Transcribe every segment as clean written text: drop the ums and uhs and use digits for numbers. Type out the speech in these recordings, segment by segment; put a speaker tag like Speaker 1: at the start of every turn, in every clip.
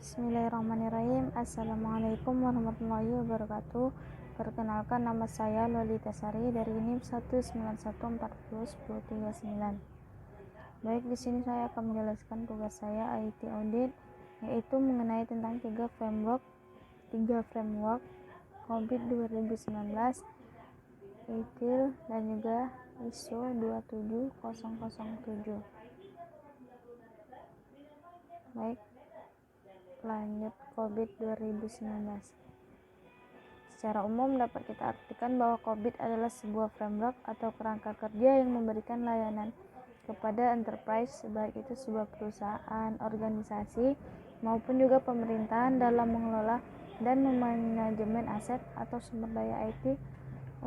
Speaker 1: Bismillahirrahmanirrahim. Assalamualaikum warahmatullahi wabarakatuh. Perkenalkan, nama saya Lolita Sari dari NIM 191401039. Baik, di sini saya akan menjelaskan tugas saya IT Audit, yaitu mengenai tentang tiga framework COVID 2019, ITIL, dan juga ISO 27007. Baik, lanjut COVID 2019. Secara umum dapat kita artikan bahwa COVID adalah sebuah framework atau kerangka kerja yang memberikan layanan kepada enterprise, baik itu sebuah perusahaan, organisasi, maupun juga pemerintahan dalam mengelola dan memanajemen aset atau sumber daya IT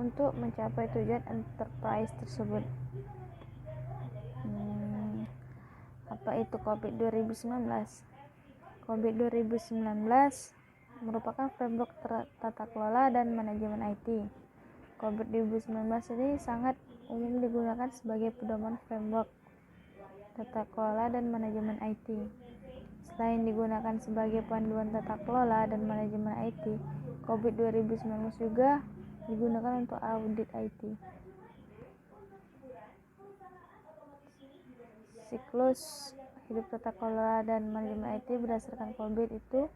Speaker 1: untuk mencapai tujuan enterprise tersebut. Apa itu COVID 2019? COVID 2019 merupakan framework tata kelola dan manajemen IT. COVID 2019 ini sangat umum digunakan sebagai pedoman framework tata kelola dan manajemen IT. Selain digunakan sebagai panduan tata kelola dan manajemen IT, COVID 2019 juga digunakan untuk audit IT. Siklus hidup tata kelola dan manajemen IT berdasarkan COVID itu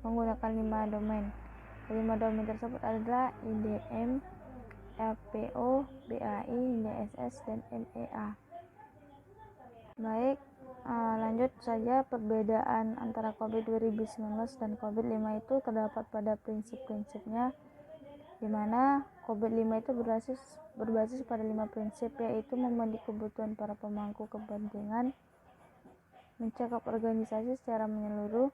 Speaker 1: menggunakan 5 domain. 5 domain tersebut adalah IDM, APO, BAI, DSS, dan MEA. Baik, lanjut saja. Perbedaan antara COVID 2019 dan COVID 5 itu terdapat pada prinsip-prinsipnya, di mana COVID 5 itu berbasis pada 5 prinsip, yaitu memenuhi kebutuhan para pemangku kepentingan, mencakup organisasi secara menyeluruh,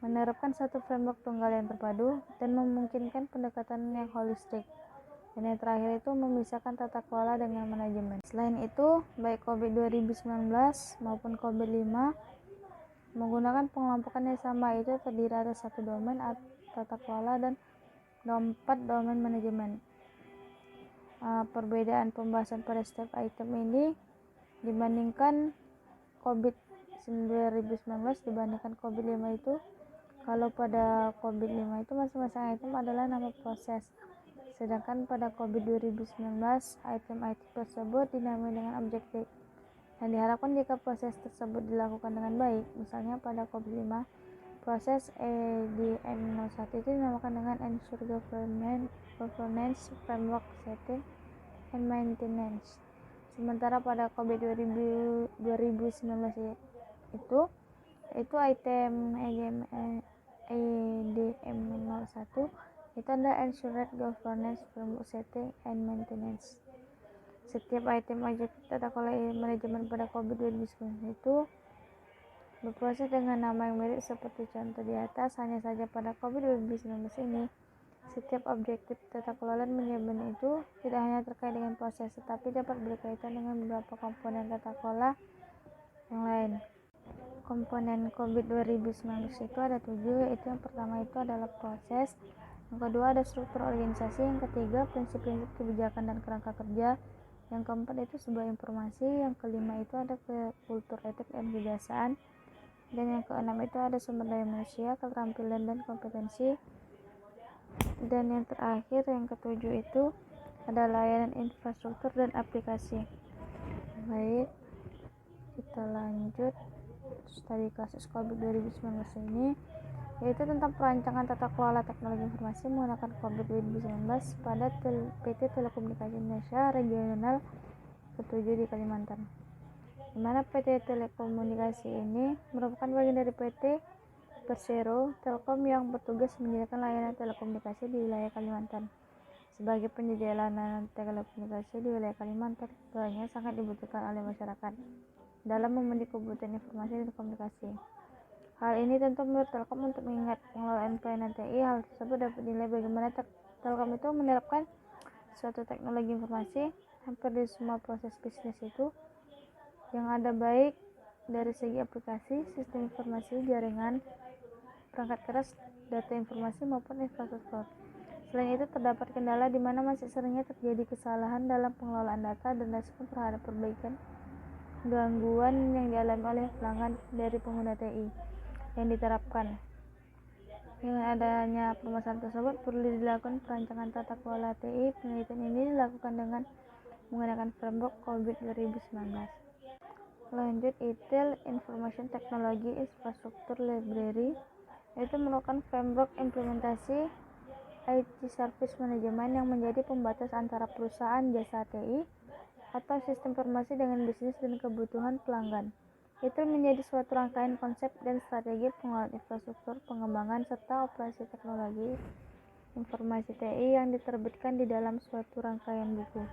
Speaker 1: menerapkan satu framework tunggal yang terpadu, dan memungkinkan pendekatan yang holistik. Dan yang terakhir itu memisahkan tata kelola dengan manajemen. Selain itu, baik COVID 2019 maupun COVID 5 menggunakan pengelompokan yang sama, yaitu terdiri atas satu domain tata kelola dan 4 domain manajemen. Perbedaan pembahasan pada setiap item ini dibandingkan COVID 2019 dibandingkan COVID 5 itu, kalau pada COVID 5 itu masing-masing item adalah nama proses, sedangkan pada COVID 2019 item IT tersebut dinamai dengan objektif dan diharapkan jika proses tersebut dilakukan dengan baik. Misalnya pada COVID 5, proses EDM01 itu dinamakan dengan Ensure Governance Framework Setting and Maintenance. Sementara pada COVID 2019 itu item EDM01 itu ada Ensure Governance Framework Setting and Maintenance. Setiap item objektif tata kelola manajemen pada COVID 2019 itu berproses dengan nama yang mirip seperti contoh di atas. Hanya saja pada COVID 2019 ini, setiap objektif tata kelola manajemen itu tidak hanya terkait dengan proses, tetapi dapat berkaitan dengan beberapa komponen tata kelola yang lain. Komponen COVID 2019 itu ada 7, yaitu yang pertama itu adalah proses, yang kedua ada struktur organisasi, yang ketiga prinsip-prinsip kebijakan dan kerangka kerja, yang keempat itu sebuah informasi, yang kelima itu ada kultur etik dan kebiasaan, dan yang keenam itu ada sumber daya manusia, keterampilan dan kompetensi, dan yang terakhir yang ketujuh itu ada layanan infrastruktur dan aplikasi. Baik, kita lanjut. Studi kasus COVID 2019 ini yaitu tentang perancangan tata kelola teknologi informasi menggunakan COVID 2019 pada PT Telekomunikasi Indonesia Regional ke-7 di Kalimantan, di mana PT Telekomunikasi ini merupakan bagian dari PT Persero Telkom yang bertugas menyediakan layanan telekomunikasi di wilayah Kalimantan. Sebagai penyedia layanan telekomunikasi di wilayah Kalimantan, perannya sangat dibutuhkan oleh masyarakat dalam memenuhi kebutuhan informasi dan komunikasi. Hal ini tentu menurut Telkom untuk mengingat pengelolaan pelayanan TI. Hal tersebut dapat dinilai bagaimana Telkom itu menerapkan suatu teknologi informasi hampir di semua proses bisnis itu, yang ada baik dari segi aplikasi, sistem informasi, jaringan, perangkat keras, data informasi maupun infrastruktur. Selain itu, terdapat kendala di mana masih seringnya terjadi kesalahan dalam pengelolaan data dan respon terhadap perbaikan gangguan yang dialami oleh pelanggan dari pengguna TI yang diterapkan. Dengan adanya permasalahan tersebut, perlu dilakukan perancangan tata kelola TI. Penelitian ini dilakukan dengan menggunakan framework COVID 2019. Lanjut, ETIL Information Technology Infrastructure Library, yaitu merupakan framework implementasi IT Service Management yang menjadi pembatas antara perusahaan jasa TI atau sistem informasi dengan bisnis dan kebutuhan pelanggan. Itu menjadi suatu rangkaian konsep dan strategi pengelolaan infrastruktur, pengembangan, serta operasi teknologi informasi TI yang diterbitkan di dalam suatu rangkaian buku.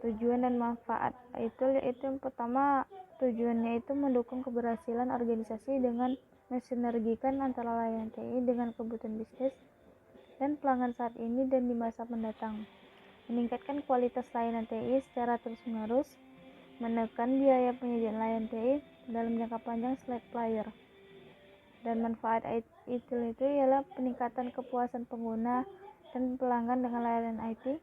Speaker 1: Tujuan dan manfaat itu yaitu yang pertama, tujuannya itu mendukung keberhasilan organisasi dengan mensinergikan antara layanan TI dengan kebutuhan bisnis dan pelanggan saat ini dan di masa mendatang, meningkatkan kualitas layanan TI secara terus-menerus, menekan biaya penyediaan layanan TI dalam jangka panjang player. Dan manfaat itu ialah peningkatan kepuasan pengguna dan pelanggan dengan layanan IT.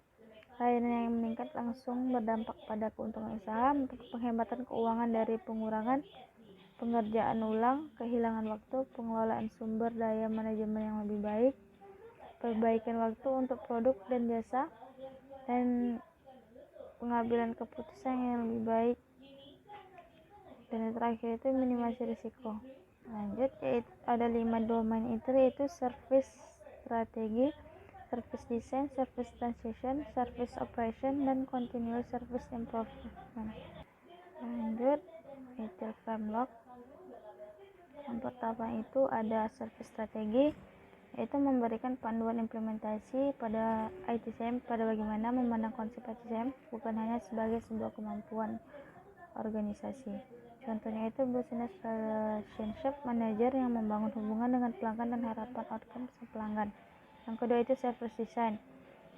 Speaker 1: Layanan yang meningkat langsung berdampak pada keuntungan usaha, penghematan keuangan dari pengurangan pengerjaan ulang, kehilangan waktu, pengelolaan sumber daya manajemen yang lebih baik, perbaikan waktu untuk produk dan jasa, dan pengambilan keputusan yang lebih baik. Dan yang terakhir itu minimasi risiko. Lanjut, yaitu ada 5 domain itu, yaitu service strategi, service design, service transition, service operation, dan continuous service improvement. Lanjut, ETIL framework. Yang pertama itu ada service strategi, yaitu memberikan panduan implementasi pada ITCM pada bagaimana memandang konsep ITCM bukan hanya sebagai sebuah kemampuan organisasi. Contohnya itu business relationship manager yang membangun hubungan dengan pelanggan dan harapan outcome pelanggan. Yang kedua itu service design,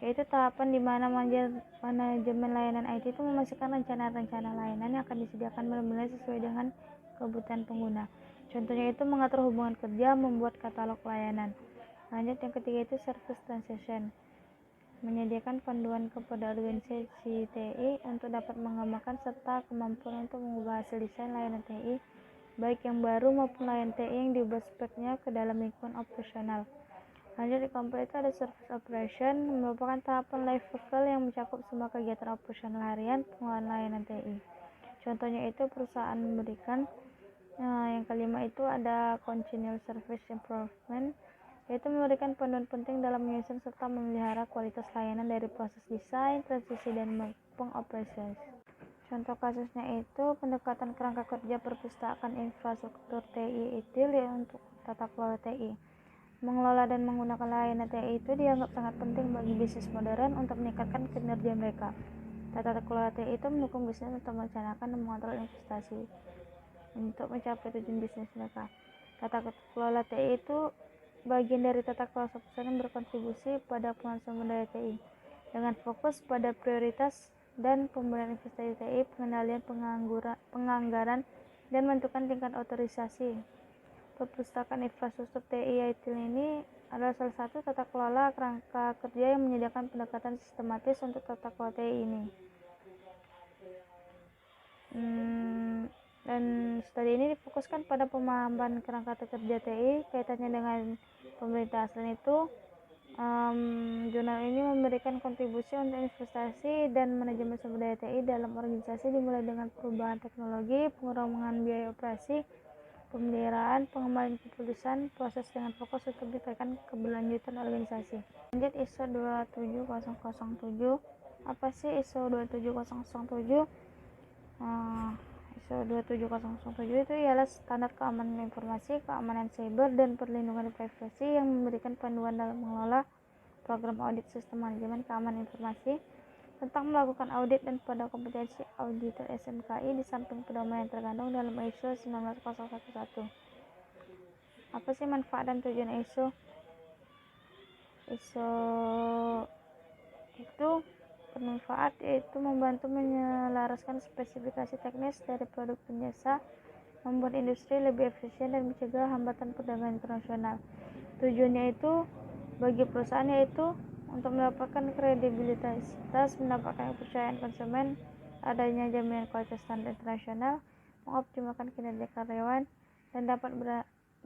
Speaker 1: yaitu tahapan di mana manajemen layanan IT itu memastikan rencana-rencana layanan yang akan disediakan benar-benar sesuai dengan kebutuhan pengguna. Contohnya itu mengatur hubungan kerja, membuat katalog layanan. Lanjut, yang ketiga itu service transition, menyediakan panduan kepada organisasi TI untuk dapat mengembangkan serta kemampuan untuk mengubah hasil desain layanan TI, baik yang baru maupun layanan TI yang diubah speknya ke dalam lingkungan operasional. Lanjut, di keempat itu ada service operation, merupakan tahapan life cycle yang mencakup semua kegiatan operasional harian pengelolaan layanan TI. Contohnya itu perusahaan memberikan. Yang kelima itu ada continuous service improvement, yaitu memberikan panduan penting dalam menyusun serta memelihara kualitas layanan dari proses desain, transisi, dan pengoperasian. Contoh kasusnya itu pendekatan kerangka kerja perpustakaan infrastruktur TI ETIL untuk tata kelola TI. Mengelola dan menggunakan layanan TI itu dianggap sangat penting bagi bisnis modern untuk meningkatkan kinerja mereka. Tata kelola TI itu mendukung bisnis untuk merencanakan dan mengontrol investasi untuk mencapai tujuan bisnis mereka. Tata kelola TI itu bagian dari tata kelola perusahaan yang berkontribusi pada pengelolaan sumber daya TI dengan fokus pada prioritas dan pemberian investasi TI, pengendalian penganggaran, dan menentukan tingkat otorisasi. Perpustakaan infrastruktur TI ETIL ini adalah salah satu tata kelola kerangka kerja yang menyediakan pendekatan sistematis untuk tata kelola TI ini. Dan studi ini difokuskan pada pemahaman kerangka kerja TI kaitannya dengan pemerintah. Selain itu, jurnal ini memberikan kontribusi untuk investasi dan manajemen sumber daya TI dalam organisasi, dimulai dengan perubahan teknologi, pengurangan biaya operasi, pemeliharaan, pengembangan keputusan, proses dengan fokus untuk meningkatkan keberlanjutan organisasi. Lanjut, ISO 27007. Apa sih ISO 27007? ISO 27007 itu ialah standar keamanan informasi, keamanan cyber, dan perlindungan privasi yang memberikan panduan dalam mengelola program audit sistem manajemen keamanan informasi, tentang melakukan audit dan pada kompetensi auditor SMKI di samping pedoman yang terkandung dalam ISO 19011. Apa sih manfaat dan tujuan ISO? ISO itu bermanfaat, yaitu membantu menyelaraskan spesifikasi teknis dari produk dan jasa, membuat industri lebih efisien dan mencegah hambatan perdagangan internasional. Tujuannya itu bagi perusahaan yaitu untuk mendapatkan kredibilitas, mendapatkan kepercayaan konsumen, adanya jaminan kualitas standar internasional, mengoptimalkan kinerja karyawan, dan dapat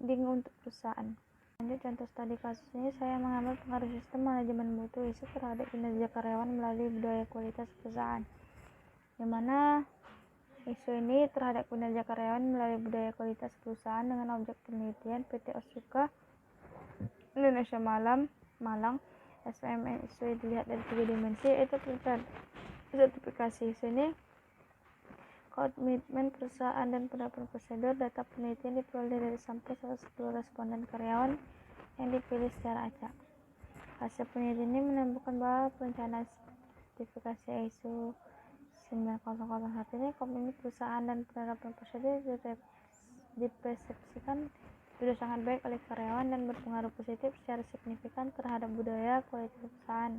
Speaker 1: untuk perusahaan. Lanjut contoh studi kasus ini, saya mengambil pengaruh sistem manajemen mutu isu terhadap kinerja karyawan melalui budaya kualitas perusahaan, di mana isu ini terhadap kinerja karyawan melalui budaya kualitas perusahaan dengan objek penelitian PT Osuka Indonesia Malang SMM. Isu dilihat dari 3 dimensi, yaitu sertifikasi. Isu ini komitmen perusahaan dan penerapan prosedur. Data penelitian diperoleh dari sampel 110 responden karyawan yang dipilih secara acak. Hasil penelitian ini menemukan bahwa perencanaan sertifikasi ISO 9001 ini komitmen perusahaan dan penerapan prosedur dipersepsikan sudah sangat baik oleh karyawan dan berpengaruh positif secara signifikan terhadap budaya kualitas perusahaan.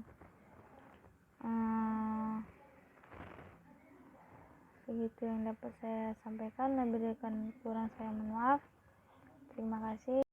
Speaker 1: Begitu yang dapat saya sampaikan, lebih kurang saya mohon maaf. Terima kasih.